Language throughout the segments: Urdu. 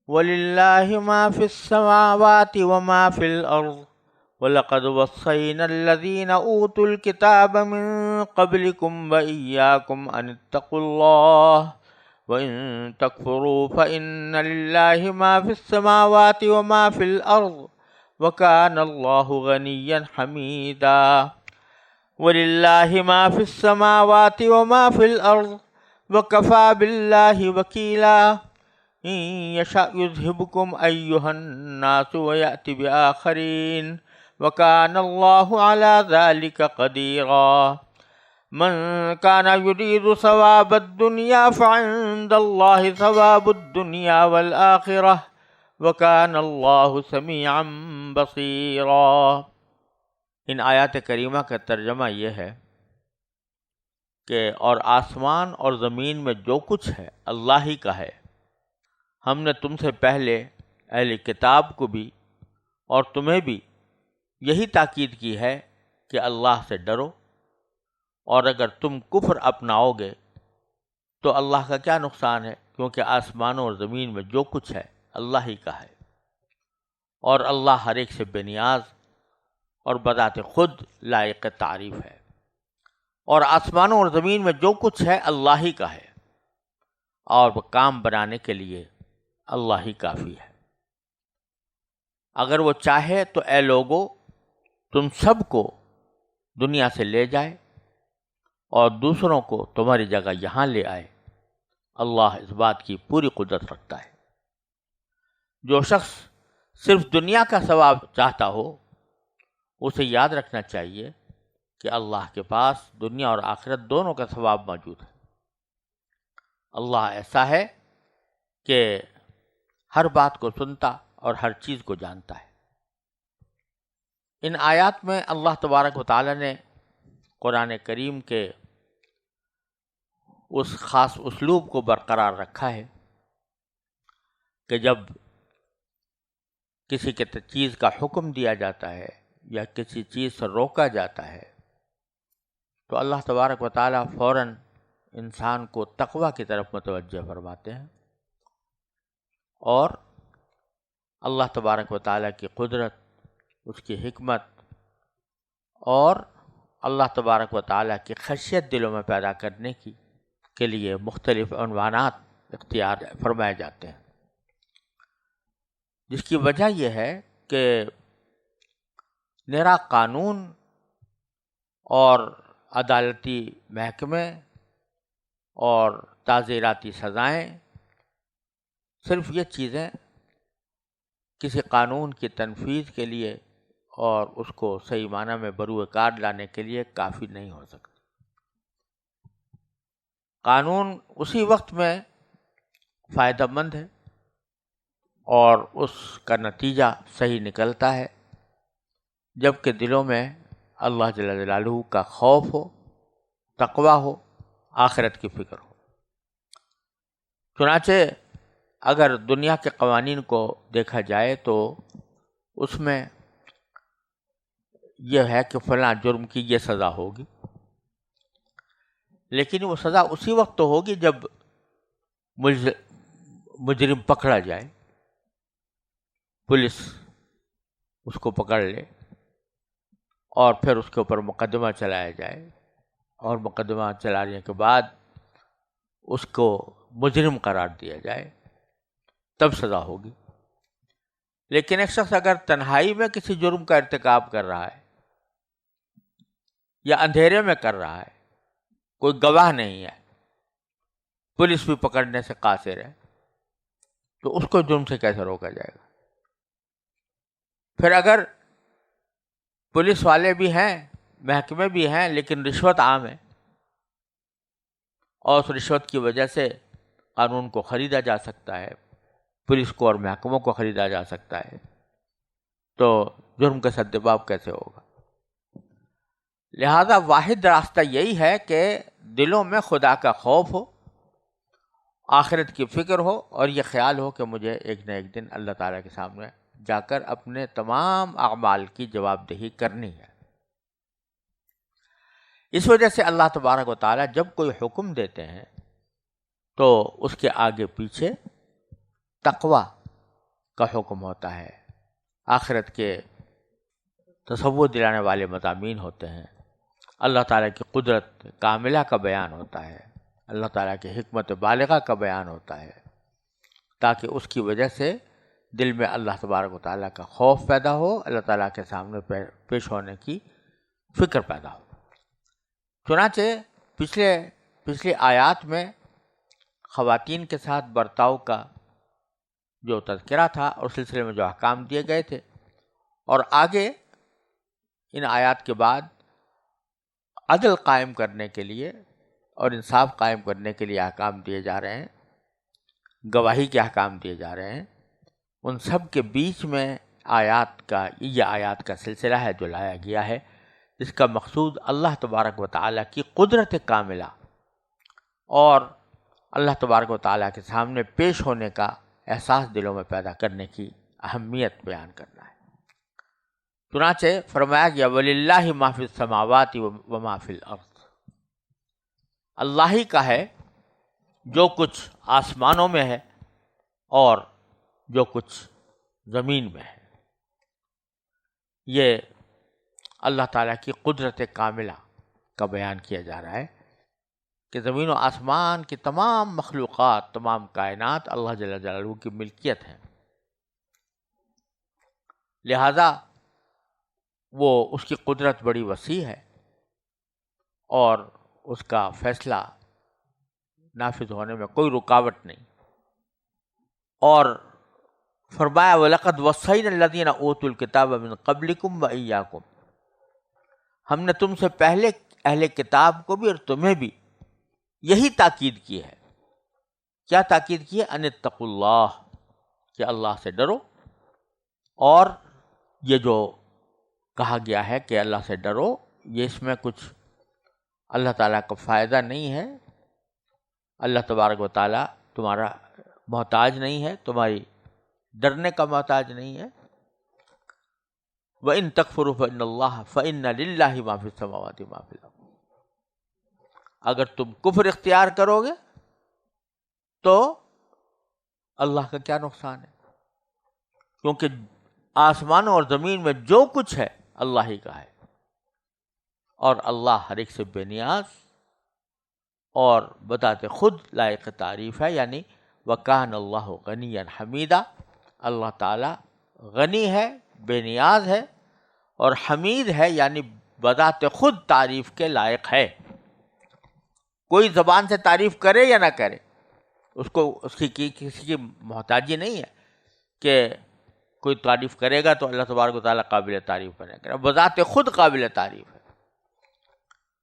وَلِلَّهِ مَا فِي السَّمَاوَاتِ وَمَا فِي الْأَرْضِ وَلَقَدْ وَصَّيْنَا الَّذِينَ أُوتُوا الْكِتَابَ مِن قَبْلِكُمْ وَإِيَّاكُمْ أَنِ اتَّقُوا اللَّهَ وَإِن تَكْفُرُوا فَإِنَّ لِلَّهِ مَا فِي السَّمَاوَاتِ وَمَا فِي الْأَرْضِ وَكَانَ اللَّهُ غَنِيًّا حَمِيدًا وَلِلَّهِ مَا فِي السَّمَاوَاتِ وَمَا فِي الْأَرْضِ وَكَفَى بِاللَّهِ وَكِيلًا إِن يَشَأْ يُذْهِبْكُمْ أَيُّهَا النَّاسُ وَيَأْتِ بِآخَرِينَ وَكَانَ اللَّهُ عَلَى ذَلِكَ قَدِيرًا مَنْ كَانَ يُرِيدُ ثَوَابَ الدُّنْيَا فَعِندَ اللَّهِ ثَوَابُ الدُّنْيَا وَالْآخِرَةِ وَكَانَ اللَّهُ سَمِيعًا بَصِيرًا۔ ان آیات کریمہ کا ترجمہ یہ ہے کہ اور آسمان اور زمین میں جو کچھ ہے اللہ ہی کا ہے۔ ہم نے تم سے پہلے اہل کتاب کو بھی اور تمہیں بھی یہی تاکید کی ہے کہ اللہ سے ڈرو، اور اگر تم کفر اپناؤ گے تو اللہ کا کیا نقصان ہے، کیونکہ آسمانوں اور زمین میں جو کچھ ہے اللہ ہی کا ہے، اور اللہ ہر ایک سے بے نیاز اور بذات خود لائق تعریف ہے، اور آسمانوں اور زمین میں جو کچھ ہے اللہ ہی کا ہے، اور وہ کام بنانے کے لیے اللہ ہی کافی ہے۔ اگر وہ چاہے تو اے لوگو تم سب کو دنیا سے لے جائے اور دوسروں کو تمہاری جگہ یہاں لے آئے، اللہ اس بات کی پوری قدرت رکھتا ہے۔ جو شخص صرف دنیا کا ثواب چاہتا ہو اسے یاد رکھنا چاہیے کہ اللہ کے پاس دنیا اور آخرت دونوں کا ثواب موجود ہے۔ اللہ ایسا ہے کہ ہر بات کو سنتا اور ہر چیز کو جانتا ہے۔ ان آیات میں اللہ تبارک و تعالی نے قرآن کریم کے اس خاص اسلوب کو برقرار رکھا ہے کہ جب کسی چیز کا حکم دیا جاتا ہے یا کسی چیز سے روکا جاتا ہے تو اللہ تبارک و تعالی فوراً انسان کو تقوی کی طرف متوجہ فرماتے ہیں، اور اللہ تبارک و تعالی کی قدرت، اس کی حکمت اور اللہ تبارک و تعالی کی خشیت دلوں میں پیدا کرنے کے لیے مختلف عنوانات اختیار فرمائے جاتے ہیں، جس کی وجہ یہ ہے کہ نرا قانون اور عدالتی محکمے اور تعزیراتی سزائیں صرف یہ چیزیں کسی قانون کی تنفیذ کے لیے اور اس کو صحیح معنی میں بروئے کار لانے کے لیے کافی نہیں ہو سکتی۔ قانون اسی وقت میں فائدہ مند ہے اور اس کا نتیجہ صحیح نکلتا ہے جبکہ دلوں میں اللہ جل جلالہ کا خوف ہو، تقوی ہو، آخرت کی فکر ہو۔ چنانچہ اگر دنیا کے قوانین کو دیکھا جائے تو اس میں یہ ہے کہ فلاں جرم کی یہ سزا ہوگی، لیکن وہ سزا اسی وقت تو ہوگی جب مجرم پکڑا جائے، پولیس اس کو پکڑ لے اور پھر اس کے اوپر مقدمہ چلایا جائے، اور مقدمہ چلانے کے بعد اس کو مجرم قرار دیا جائے، تب سزا ہوگی۔ لیکن ایک شخص اگر تنہائی میں کسی جرم کا ارتکاب کر رہا ہے یا اندھیرے میں کر رہا ہے، کوئی گواہ نہیں ہے، پولیس بھی پکڑنے سے قاصر ہے، تو اس کو جرم سے کیسے روکا جائے گا؟ پھر اگر پولیس والے بھی ہیں، محکمے بھی ہیں، لیکن رشوت عام ہے اور اس رشوت کی وجہ سے قانون کو خریدا جا سکتا ہے، پولیس کو اور محکموں کو خریدا جا سکتا ہے، تو جرم کا سدباب کیسے ہوگا؟ لہذا واحد راستہ یہی ہے کہ دلوں میں خدا کا خوف ہو، آخرت کی فکر ہو، اور یہ خیال ہو کہ مجھے ایک نہ ایک دن اللہ تعالیٰ کے سامنے جا کر اپنے تمام اعمال کی جواب دہی کرنی ہے۔ اس وجہ سے اللہ تبارک و تعالیٰ جب کوئی حکم دیتے ہیں تو اس کے آگے پیچھے تقوی کا حکم ہوتا ہے، آخرت کے تصور دلانے والے مضامین ہوتے ہیں، اللہ تعالیٰ کی قدرت کاملہ کا بیان ہوتا ہے، اللہ تعالیٰ کی حکمت بالغہ کا بیان ہوتا ہے، تاکہ اس کی وجہ سے دل میں اللہ تبارک و تعالیٰ کا خوف پیدا ہو، اللہ تعالیٰ کے سامنے پیش ہونے کی فکر پیدا ہو۔ چنانچہ پچھلی آیات میں خواتین کے ساتھ برتاؤ کا جو تذکرہ تھا اور سلسلے میں جو احکام دیے گئے تھے، اور آگے ان آیات کے بعد عدل قائم کرنے کے لیے اور انصاف قائم کرنے کے لیے احکام دیے جا رہے ہیں، گواہی کے احکام دیے جا رہے ہیں۔ ان سب کے بیچ میں یہ آیات کا سلسلہ ہے جو لایا گیا ہے، اس کا مقصود اللہ تبارک و تعالیٰ کی قدرت کاملہ اور اللہ تبارک و تعالیٰ کے سامنے پیش ہونے کا احساس دلوں میں پیدا کرنے کی اہمیت بیان کرنا ہے۔ چنانچہ فرمایا گیا وَلِلَّهِ مَا فِي السَّمَاوَاتِ وَمَا فِي الْأَرْضِ، اللہ ہی کا ہے جو کچھ آسمانوں میں ہے اور جو کچھ زمین میں ہے۔ یہ اللہ تعالیٰ کی قدرت کاملہ کا بیان کیا جا رہا ہے کہ زمین و آسمان کی تمام مخلوقات، تمام کائنات اللہ جل جلالہ کی ملکیت ہیں، لہذا وہ اس کی قدرت بڑی وسیع ہے اور اس کا فیصلہ نافذ ہونے میں کوئی رکاوٹ نہیں۔ اور فرمایا وَلَقَدْ وَصَّيْنَا الَّذِينَ أُوتُوا الْكِتَابَ مِن قَبْلِكُمْ وَإِيَّاكُمْ، ہم نے تم سے پہلے اہل کتاب کو بھی اور تمہیں بھی یہی تاکید کی ہے۔ کیا تاکید کی ہے؟ ان اتقوا اللہ، کہ اللہ سے ڈرو۔ اور یہ جو کہا گیا ہے کہ اللہ سے ڈرو، یہ اس میں کچھ اللہ تعالیٰ کا فائدہ نہیں ہے، اللہ تبارک و تعالیٰ تمہارا محتاج نہیں ہے، تمہاری ڈرنے کا محتاج نہیں ہے۔ وَإِن تَكْفُرُوا فَإِنَّ اللَّهَ فَإِنَّ لِلَّهِ مَا فِي السَّمَاوَاتِ وَمَا فِي الْأَرْضِ، اگر تم کفر اختیار کرو گے تو اللہ کا کیا نقصان ہے، کیونکہ آسمانوں اور زمین میں جو کچھ ہے اللہ ہی کا ہے، اور اللہ ہر ایک سے بے نیاز اور بتاتے خود لائق تعریف ہے، یعنی وَكَانَ اللَّهُ غَنِيًّا حَمِيدًا، اللہ تعالیٰ غنی ہے، بے نیاز ہے اور حمید ہے، یعنی بذات خود تعریف کے لائق ہے۔ کوئی زبان سے تعریف کرے یا نہ کرے، اس کو کسی کی محتاجی نہیں ہے کہ کوئی تعریف کرے گا تو اللہ تبارک و تعالیٰ قابل تعریف بنے گا، بذات خود قابل تعریف ہے،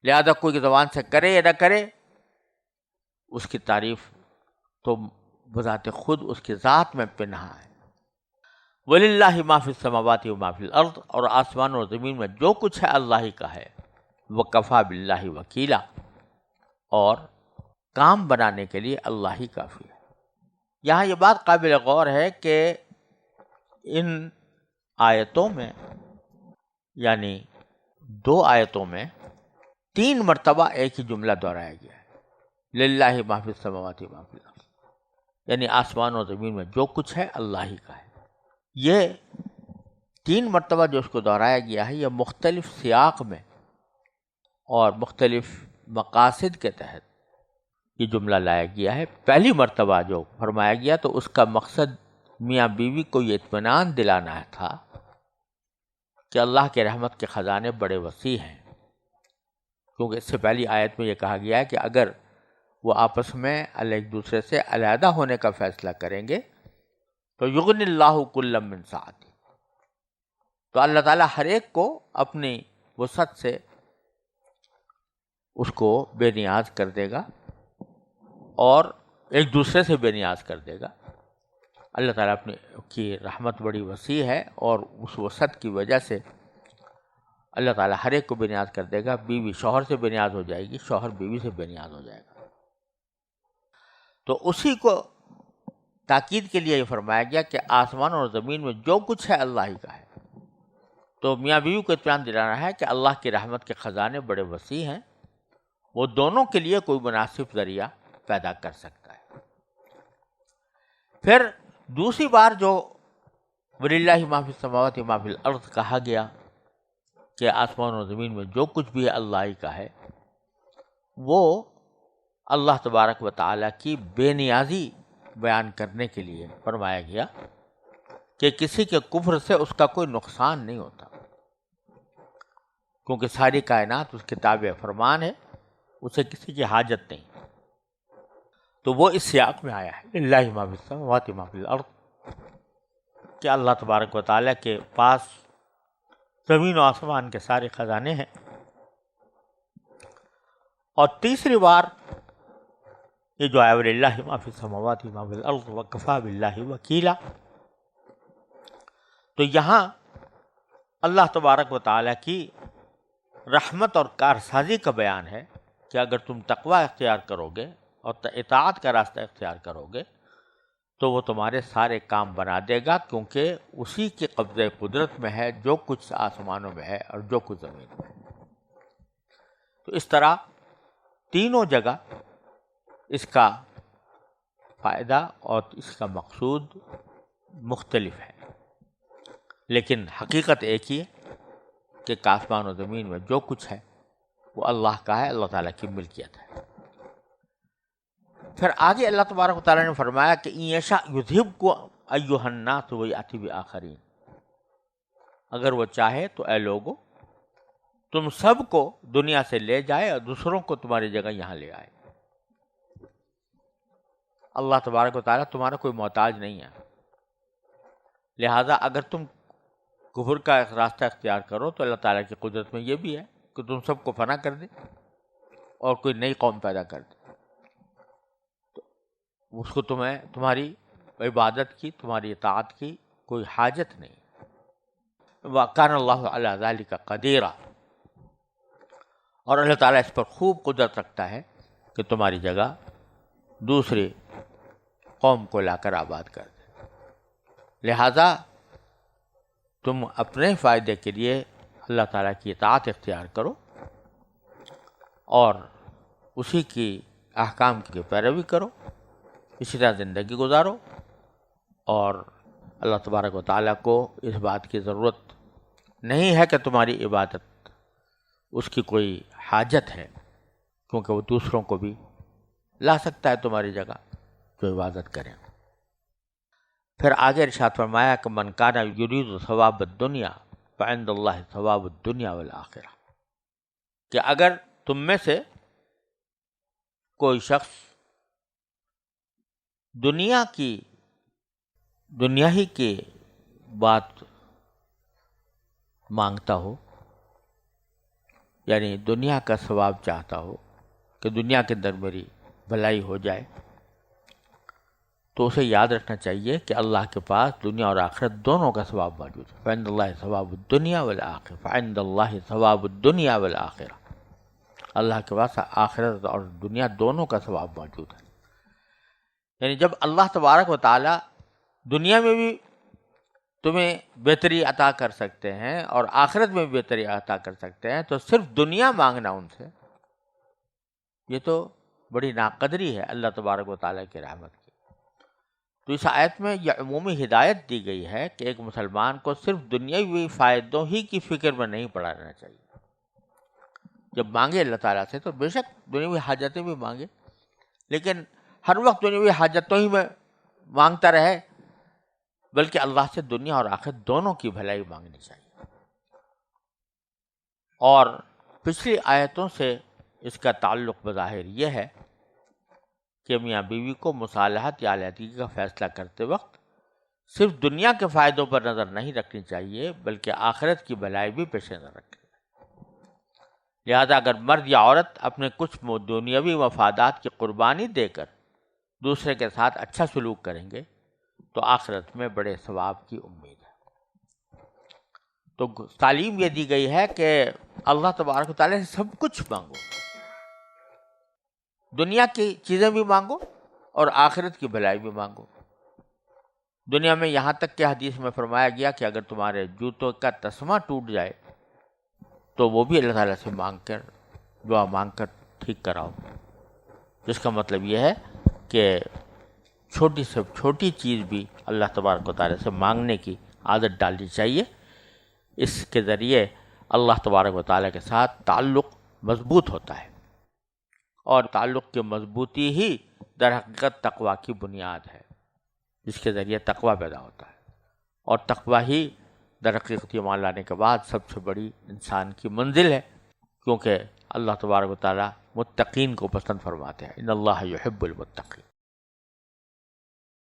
لہذا کوئی زبان سے کرے یا نہ کرے اس کی تعریف تو بذات خود اس کی ذات میں پنہا ہے۔ وَلِلَّهِ مَا فِي السَّمَاوَاتِ وَمَا فِي الْأَرْضِ، اور آسمان اور زمین میں جو کچھ ہے اللہ ہی کا ہے۔ وَكَفَى بِاللَّهِ وَكِيلًا، اور کام بنانے کے لیے اللہ ہی کافی ہے۔ یہاں یہ بات قابل غور ہے کہ ان آیتوں میں، یعنی 2 آیتوں میں 3 مرتبہ ایک ہی جملہ دہرایا گیا ہے، للہ ما فی السماوات و ما فی الارض، یعنی آسمان و زمین میں جو کچھ ہے اللہ ہی کا ہے۔ یہ 3 مرتبہ جو اس کو دہرایا گیا ہے، یہ مختلف سیاق میں اور مختلف مقاصد کے تحت یہ جملہ لایا گیا ہے۔ پہلی مرتبہ جو فرمایا گیا تو اس کا مقصد میاں بیوی کو یہ اطمینان دلانا تھا کہ اللہ کے رحمت کے خزانے بڑے وسیع ہیں، کیونکہ اس سے پہلی آیت میں یہ کہا گیا ہے کہ اگر وہ آپس میں ایک دوسرے سے علیحدہ ہونے کا فیصلہ کریں گے تو یغنی اللہ کلا من سعتہ، تو اللہ تعالیٰ ہر ایک کو اپنی وسعت سے اس کو بے نیاز کر دے گا اور ایک دوسرے سے بے نیاز کر دے گا۔ اللہ تعالیٰ اپنی کی رحمت بڑی وسیع ہے اور اس وسعت کی وجہ سے اللہ تعالیٰ ہر ایک کو بے نیاز کر دے گا۔ بیوی شوہر سے بے نیاز ہو جائے گی، شوہر بیوی سے بے نیاز ہو جائے گا۔ تو اسی کو تاکید کے لیے یہ فرمایا گیا کہ آسمان اور زمین میں جو کچھ ہے اللہ ہی کا ہے۔ تو میاں بیوی کو اطمینان دلانا ہے کہ اللہ کی رحمت کے خزانے بڑے وسیع ہیں، وہ دونوں کے لیے کوئی مناسب ذریعہ پیدا کر سکتا ہے۔ پھر دوسری بار جو وَلِلَّهِ مَا فِي السَّمَاوَاتِ وَمَا فِي الْأَرْضِ کہا گیا کہ آسمان و زمین میں جو کچھ بھی ہے اللہ ہی کا ہے، وہ اللہ تبارک و تعالیٰ کی بے نیازی بیان کرنے کے لیے فرمایا گیا کہ کسی کے کفر سے اس کا کوئی نقصان نہیں ہوتا، کیونکہ ساری کائنات اس کے تابع فرمان ہے، اسے کسی کی حاجت نہیں۔ تو وہ اس سیاق میں آیا ہے للہ ما فی السماوات ما فی الارض، کہ اللہ تبارک و تعالیٰ کے پاس زمین و آسمان کے سارے خزانے ہیں۔ اور تیسری بار یہ جو آیا للہ ما فی السماوات ما فی الارض وکفی باللہ وکیلا، تو یہاں اللہ تبارک و تعالیٰ کی رحمت اور کارسازی کا بیان ہے کہ اگر تم تقوی اختیار کرو گے اور اطاعت کا راستہ اختیار کرو گے تو وہ تمہارے سارے کام بنا دے گا، کیونکہ اسی کے قبضۂ قدرت میں ہے جو کچھ آسمانوں میں ہے اور جو کچھ زمین میں ہے۔ تو اس طرح تینوں جگہ اس کا فائدہ اور اس کا مقصود مختلف ہے، لیکن حقیقت ایک ہی ہے کہ آسمان و زمین میں جو کچھ ہے وہ اللہ کا ہے، اللہ تعالیٰ کی ملکیت ہے۔ پھر آگے اللہ تبارک و تعالیٰ نے فرمایا کہ ان یشاء یذھبکم ایھا الناس ویأتی بآخرین، اگر وہ چاہے تو اے لوگو تم سب کو دنیا سے لے جائے اور دوسروں کو تمہاری جگہ یہاں لے آئے۔ اللہ تبارک و تعالیٰ تمہارا کوئی محتاج نہیں ہے، لہذا اگر تم کفر کا راستہ اختیار کرو تو اللہ تعالیٰ کی قدرت میں یہ بھی ہے کہ تم سب کو فنا کر دے اور کوئی نئی قوم پیدا کر دے، تو اس کو تمہاری عبادت کی، تمہاری اطاعت کی کوئی حاجت نہیں۔ وَكَانَ اللَّهُ عَلَى ذَلِكَ قَدِيرًا، اور اللہ تعالیٰ اس پر خوب قدرت رکھتا ہے کہ تمہاری جگہ دوسری قوم کو لا کر آباد کر دے۔ لہذا تم اپنے فائدے کے لیے اللہ تعالیٰ کی اطاعت اختیار کرو اور اسی کی احکام کی پیروی کرو، اسی طرح زندگی گزارو، اور اللہ تبارک و تعالیٰ کو اس بات کی ضرورت نہیں ہے کہ تمہاری عبادت اس کی کوئی حاجت ہے، کیونکہ وہ دوسروں کو بھی لا سکتا ہے تمہاری جگہ جو عبادت کریں۔ پھر آگے ارشاد فرمایا کہ من کان یرید ثواب الدنیا فعند اللہ ثواب الدنیا والآخرہ، کہ اگر تم میں سے کوئی شخص دنیا ہی کی بات مانگتا ہو، یعنی دنیا کا ثواب چاہتا ہو کہ دنیا کے اندر میری بھلائی ہو جائے، تو اسے یاد رکھنا چاہیے کہ اللہ کے پاس دنیا اور آخرت دونوں کا ثواب موجود ہے۔ فعند اللہ ثواب الدنیا والآخرہ، فعند اللہ ثواب الدنیا والآخرہ، اللہ کے پاس آخرت اور دنیا دونوں کا ثواب موجود ہے۔ یعنی جب اللہ تبارک و تعالیٰ دنیا میں بھی تمہیں بہتری عطا کر سکتے ہیں اور آخرت میں بھی بہتری عطا کر سکتے ہیں، تو صرف دنیا مانگنا ان سے یہ تو بڑی ناقدری ہے اللہ تبارک و تعالیٰ کی رحمت کی۔ تو اس آیت میں یہ عمومی ہدایت دی گئی ہے کہ ایک مسلمان کو صرف دنیاوی فائدوں ہی کی فکر میں نہیں پڑا رہنا چاہیے۔ جب مانگے اللہ تعالیٰ سے تو بے شک دنیاوی حاجتیں بھی مانگے، لیکن ہر وقت دنیاوی حاجتوں ہی میں مانگتا رہے، بلکہ اللہ سے دنیا اور آخرت دونوں کی بھلائی مانگنی چاہیے۔ اور پچھلی آیتوں سے اس کا تعلق بظاہر یہ ہے کہ میاں بیوی کو مصالحت یا علیحدگی کا فیصلہ کرتے وقت صرف دنیا کے فائدوں پر نظر نہیں رکھنی چاہیے، بلکہ آخرت کی بھلائی بھی پیش نظر رکھنی چاہیے۔ لہذا اگر مرد یا عورت اپنے کچھ دنیاوی مفادات کی قربانی دے کر دوسرے کے ساتھ اچھا سلوک کریں گے تو آخرت میں بڑے ثواب کی امید ہے۔ تو تعلیم یہ دی گئی ہے کہ اللہ تبارک و تعالیٰ سے سب کچھ مانگو، دنیا کی چیزیں بھی مانگو اور آخرت کی بھلائی بھی مانگو۔ دنیا میں یہاں تک کہ حدیث میں فرمایا گیا کہ اگر تمہارے جوتوں کا تسمہ ٹوٹ جائے تو وہ بھی اللہ تعالیٰ سے مانگ کر دعا مانگ کر ٹھیک کراؤ، جس کا مطلب یہ ہے کہ چھوٹی سے چھوٹی چیز بھی اللہ تبارک و تعالیٰ سے مانگنے کی عادت ڈالنی چاہیے. اس کے ذریعے اللہ تبارک و تعالیٰ کے ساتھ تعلق مضبوط ہوتا ہے، اور تعلق کی مضبوطی ہی در حقیقت تقویٰ کی بنیاد ہے، جس کے ذریعے تقویٰ پیدا ہوتا ہے. اور تقویٰ ہی در حقیقت ایمان لانے کے بعد سب سے بڑی انسان کی منزل ہے، کیونکہ اللہ تبارک و تعالیٰ متقین کو پسند فرماتے ہیں. ان اللہ یحب المتقین.